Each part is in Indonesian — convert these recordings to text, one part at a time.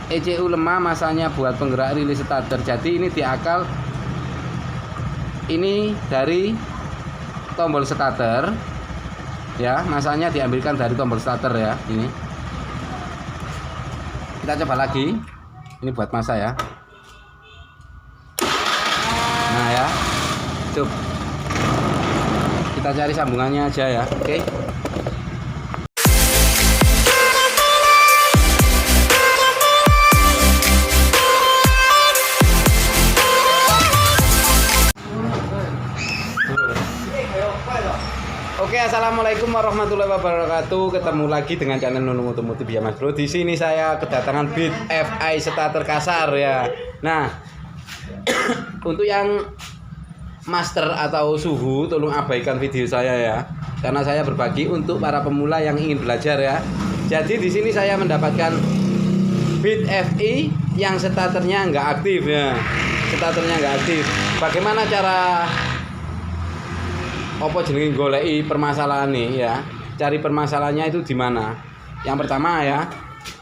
ECU lemah, masanya buat penggerak relay starter. Jadi ini diakal ini dari tombol starter ya, masanya diambilkan dari tombol starter ya. Ini kita coba lagi, ini buat masa ya. Nah ya, cukup kita cari sambungannya aja ya. Oke. Oke, assalamualaikum warahmatullahi wabarakatuh. Ketemu lagi dengan channel Nunu Otomotif ya Mas Bro. Di sini saya kedatangan Beat FI starter kasar ya. Nah, untuk yang master atau suhu, tolong abaikan video saya ya, karena saya berbagi untuk para pemula yang ingin belajar ya. Jadi di sini saya mendapatkan Beat FI yang starternya nggak aktif ya. Starternya nggak aktif. Bagaimana cara opo jenenge goleki permasalahan nih ya. Cari permasalahannya itu di mana? Yang pertama ya,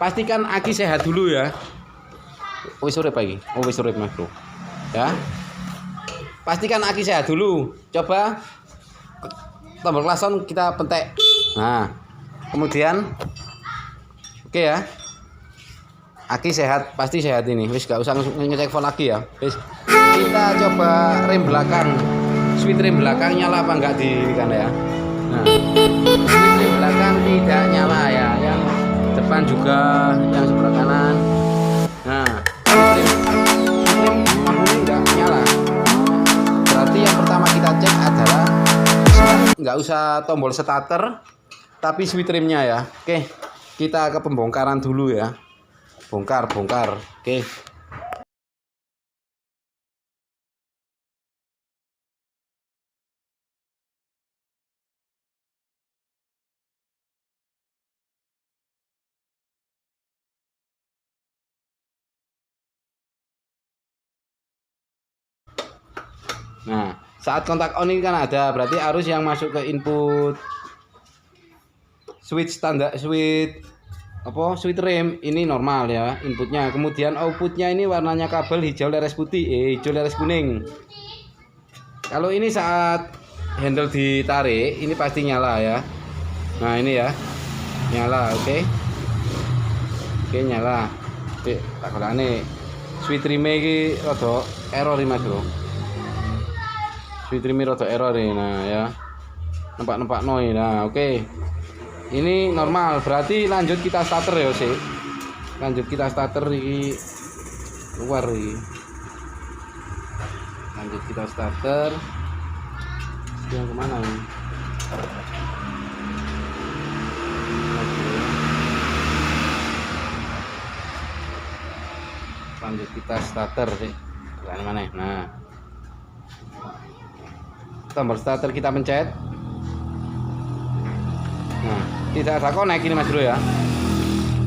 pastikan aki sehat dulu ya. Wis urip iki. Oh wis urip Mas Bro. Ya. Pastikan aki sehat dulu. Coba tombol klason kita pentek. Nah, kemudian oke ya. Aki sehat, pasti sehat ini. Wis gak usah ngecek vol lagi ya. Wis. Kita coba rem belakang. Switch rem belakang nyala apa enggak di kan ya. Nah, switch rem belakang tidak nyala ya. Yang depan juga, yang sebelah kanan. Nah, switch rem enggak nyala. Berarti yang pertama kita cek adalah enggak usah tombol starter, tapi switch remnya ya. Oke, kita ke pembongkaran dulu ya. Bongkar. Oke. Nah, saat kontak on ini kan ada, berarti arus yang masuk ke input switch standar, switch rem ini normal ya inputnya. Kemudian outputnya ini warnanya kabel hijau leres putih, hijau leres kuning. Kalau ini saat handle ditarik, ini pasti nyala ya. Nah ini ya, nyala, oke, nyala. Oke, tak golekane switch rem iki rada error iki Mas Bro. Switch rem rada error ini, nah ya. Nempak noy. Nah, oke. Ini normal, berarti lanjut kita starter ya sih. Lanjut kita starter iki keluar iki. Lanjut kita starter. Yang kemana ini? Lanjut kita starter sih. Mana? Nah, tombol starter kita pencet. Nah, tidak ada connect ini Mas Bro ya.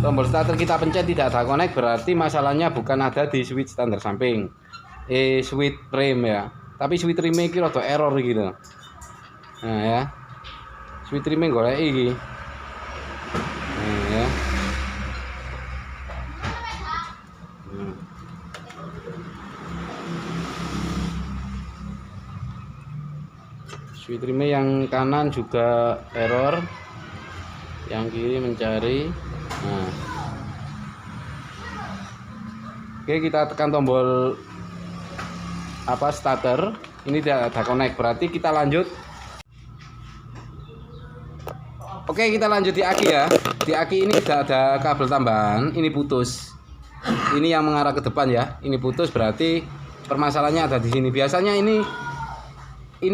Tombol starter kita pencet tidak ada connect, berarti masalahnya bukan ada di switch standar samping, switch rem ya, tapi switch rem iki rada error gitu. Nah ya, switch rem golek iki. Nah ya. Switch rem yang kanan juga error, yang kiri mencari. Nah, oke, kita tekan tombol starter, ini tidak ada connect, berarti kita lanjut. Oke, kita lanjut di aki ya. Di aki ini tidak ada kabel tambahan, ini putus. Ini yang mengarah ke depan ya, ini putus, berarti permasalahannya ada di sini. Biasanya ini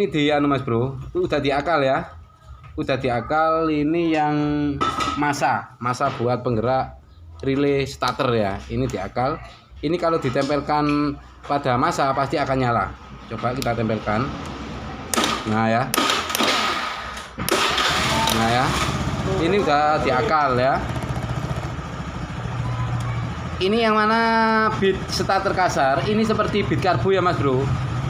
di anu Mas Bro, udah diakal ya. Udah diakal, ini yang masa buat penggerak relay starter ya. Ini diakal. Ini kalau ditempelkan pada masa pasti akan nyala. Coba kita tempelkan. Nah ya. Ini udah diakal ya. Ini yang mana Beat starter kasar. Ini seperti Beat karbu ya Mas Bro.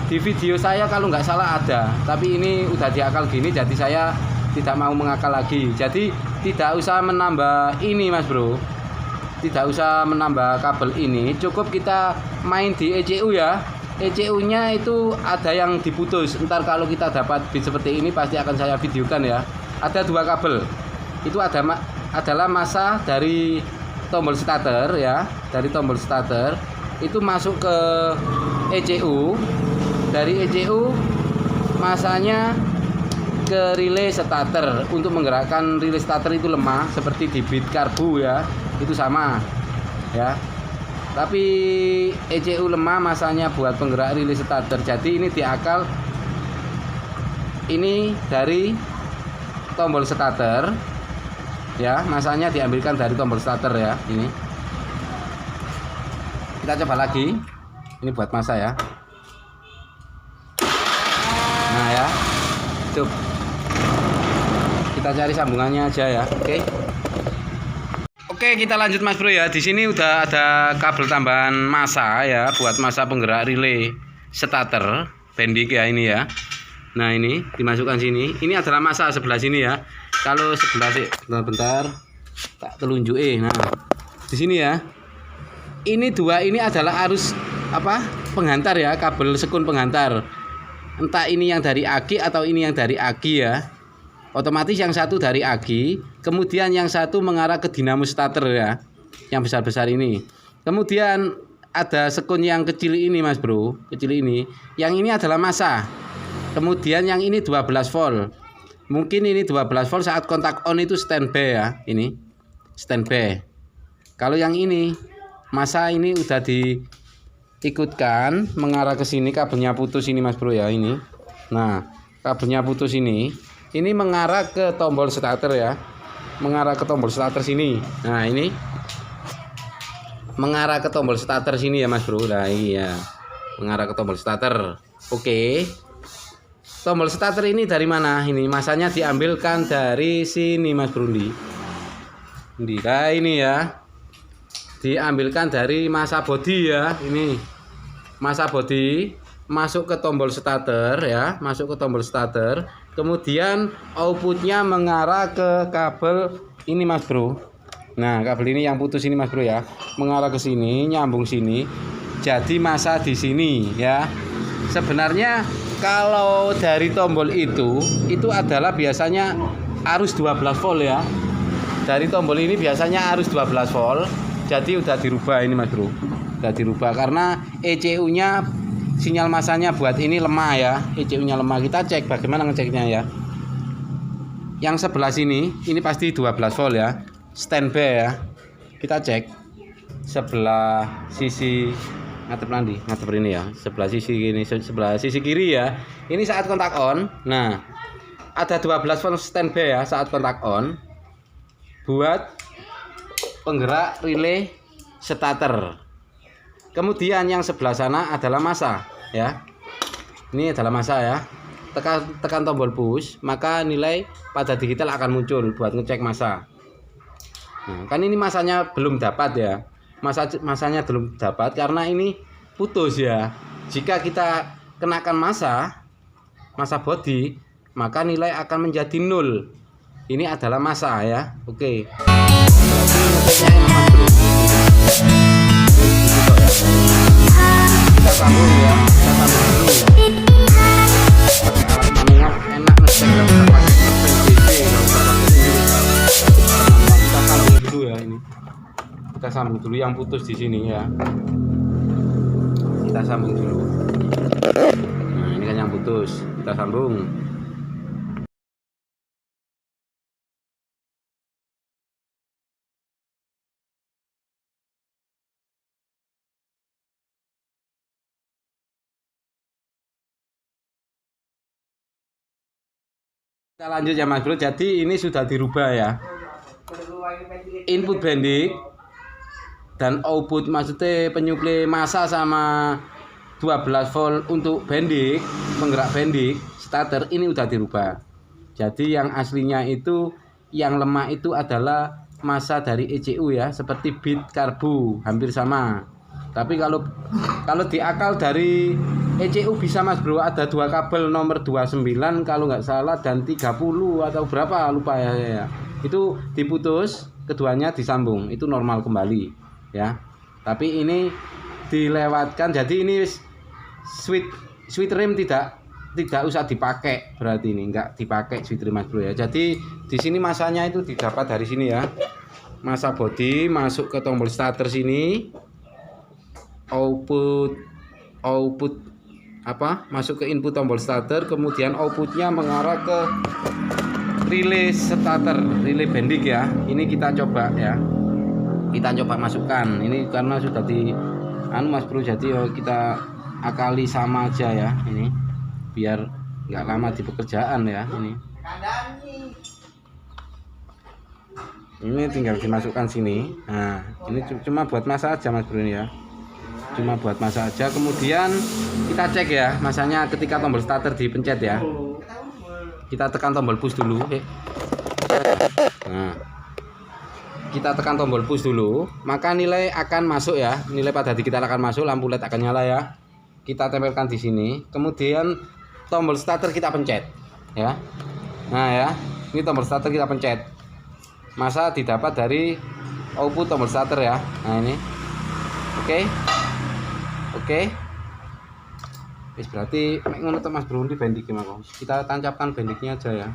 Di video saya kalau nggak salah ada, tapi ini udah diakal gini, jadi saya tidak mau mengakal lagi. Jadi tidak usah menambah ini Mas Bro. tidak usah menambah kabel ini, cukup kita main di ECU ya. ECU-nya itu ada yang diputus. Ntar kalau kita dapat bit seperti ini pasti akan saya videokan ya. Ada 2 kabel. Itu adalah massa dari tombol starter ya, dari tombol starter itu masuk ke ECU. Dari ECU massanya ke relay starter. Untuk menggerakkan relay starter itu lemah seperti di bit karbu ya, itu sama ya. Tapi ECU lemah masanya buat penggerak relay starter. Jadi ini diakal, ini dari tombol starter ya, masanya diambilkan dari tombol starter ya. Ini kita coba lagi, ini buat masa ya. Nah ya, coba kita cari sambungannya aja ya. Oke, kita lanjut Mas Bro ya. Di sini udah ada kabel tambahan massa ya, buat massa penggerak relay starter bendik ya ini ya. Nah, ini dimasukkan sini. Ini adalah massa sebelah sini ya. Kalau sebelah sih bentar tak telunjuk nah. Di sini ya. Ini 2 ini adalah arus penghantar ya, kabel sekun penghantar. Entah ini yang dari aki atau ini yang dari aki ya. Otomatis yang satu dari aki, kemudian yang satu mengarah ke dinamo starter ya, yang besar-besar ini. Kemudian ada sekun yang kecil ini Mas Bro, kecil ini. Yang ini adalah massa. Kemudian yang ini 12 volt. Mungkin ini 12 volt saat kontak on itu standby ya, ini standby. Kalau yang ini massa ini udah diikutkan mengarah ke sini, kabelnya putus ini Mas Bro ya ini. Nah, kabelnya putus ini mengarah ke tombol starter ya, mengarah ke tombol starter sini. Nah, ini mengarah ke tombol starter sini ya Mas Bro. Nah, iya, mengarah ke tombol starter. Oke, tombol starter ini dari mana? Ini masanya diambilkan dari sini Mas Bro. Nah, ini ya, diambilkan dari massa body ya. Ini massa body masuk ke tombol starter ya, masuk ke tombol starter. Kemudian outputnya mengarah ke kabel ini Mas Bro. Nah, kabel ini yang putus ini Mas Bro ya, mengarah ke sini, nyambung sini. Jadi massa di sini ya. Sebenarnya kalau dari tombol itu adalah biasanya arus 12 volt ya. Dari tombol ini biasanya arus 12 volt. Jadi udah dirubah ini Mas Bro. Udah dirubah karena ECU-nya, sinyal masanya buat ini lemah ya, ECU-nya lemah. Kita cek bagaimana ngeceknya ya. Yang sebelah sini ini pasti 12 volt ya, standby ya. Kita cek sebelah sisi ngadep ini ya, sebelah sisi ini, sebelah sisi kiri ya. Ini saat kontak on. Nah, ada 12 volt standby ya saat kontak on buat penggerak relay starter. Kemudian yang sebelah sana adalah massa ya. Ini adalah massa ya. Tekan tombol push, maka nilai pada digital akan muncul buat ngecek massa. Nah, kan ini massanya belum dapat ya. Massanya belum dapat karena ini putus ya. Jika kita kenakan massa body, maka nilai akan menjadi 0. Ini adalah massa ya. Oke. Kita sambung ya, kita sambung dulu ya. Alat manual enak ngecek ya, kita pakai mesin DC, kita sambung dulu ya ini. Kita sambung dulu yang putus di sini ya. Kita sambung dulu. Nah, ini kan yang putus, kita sambung. Kita lanjut ya Mas Bro. Jadi ini sudah dirubah ya. Input bendik dan output, maksudnya penyuplai massa sama 12 volt untuk bendik, penggerak bendik starter ini udah dirubah. Jadi yang aslinya itu, yang lemah itu adalah massa dari ECU ya, seperti bit karbu, hampir sama. Tapi kalau diakal dari ECU bisa Mas Bro, ada 2 kabel nomor 29 kalau nggak salah dan 30 atau berapa lupa ya. Itu diputus ke keduanya disambung itu normal kembali ya. Tapi ini dilewatkan, jadi ini switch rim tidak usah dipakai, berarti ini enggak dipakai switch rim Mas Bro ya. Jadi di sini masanya itu didapat dari sini ya. Masa bodi masuk ke tombol starter sini, output masuk ke input tombol starter, kemudian outputnya mengarah ke relay starter, relay bendik ya. Ini kita coba ya, kita coba masukkan ini karena sudah di Mas Bro, jadi kita akali sama aja ya, ini biar nggak lama di pekerjaan ya. Ini tinggal dimasukkan sini. Nah, ini cuma buat masa aja Mas Bro ini ya, cuma buat masa aja. Kemudian kita cek ya masanya ketika tombol starter dipencet ya, kita tekan tombol push dulu. Nah, kita tekan tombol push dulu, maka nilai akan masuk ya, nilai pada digital akan masuk, lampu LED akan nyala ya. Kita tempelkan di sini, kemudian tombol starter kita pencet ya. Nah ya, ini tombol starter kita pencet, masa didapat dari output tombol starter ya. Nah ini oke. Wis berarti ngono to Mas Bro, di bendik gimana? Kita tancapkan bendiknya aja ya.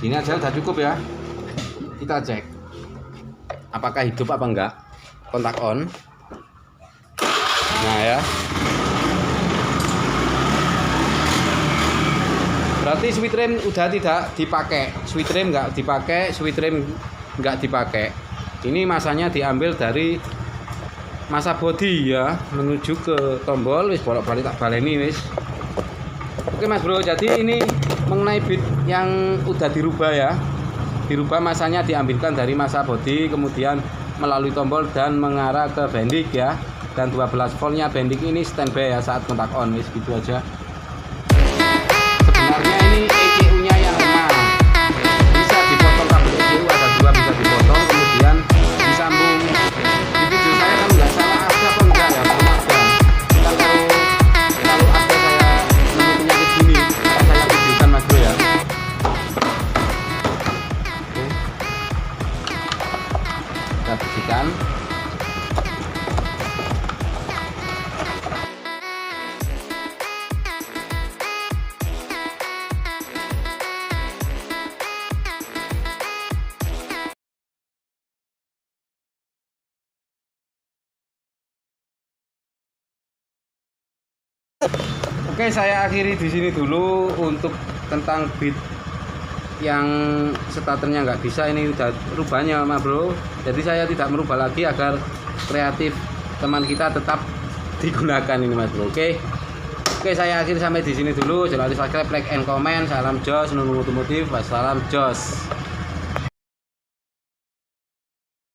Gini aja udah cukup ya. Kita cek apakah hidup apa enggak, kontak on. Nah ya, berarti switch rim udah tidak dipakai, switch rim nggak dipakai. Ini masanya diambil dari masa bodi ya, menuju ke tombol. Wis bolak-balik tak baleni wis. Oke Mas Bro, jadi ini mengenai bit yang udah dirubah ya, dirubah masanya diambilkan dari masa bodi, kemudian melalui tombol dan mengarah ke bendik ya. Dan 12 voltnya bendik ini standby ya saat kontak on. Wis gitu aja. Sebenarnya ini ECU nya yang lemah, bisa dipotong kabel ECU, ada dua bisa dipotong kemudian disambung. Di video saya kan nggak salah ada apa enggak ya, belum ada. Kalau ada saya nemu penyakit gini, saya videokan Mas Bro ya. Oke, kita bersihkan. Oke, saya akhiri di sini dulu untuk tentang bit yang starternya nggak bisa. Ini udah rubahnya Mas Bro, jadi saya tidak merubah lagi agar kreatif teman kita tetap digunakan ini Mas Bro. Oke, saya akhiri sampai di sini dulu. Jangan lupa subscribe, like, and comment. Salam jos, nunggu otomotif. Wassalam jos.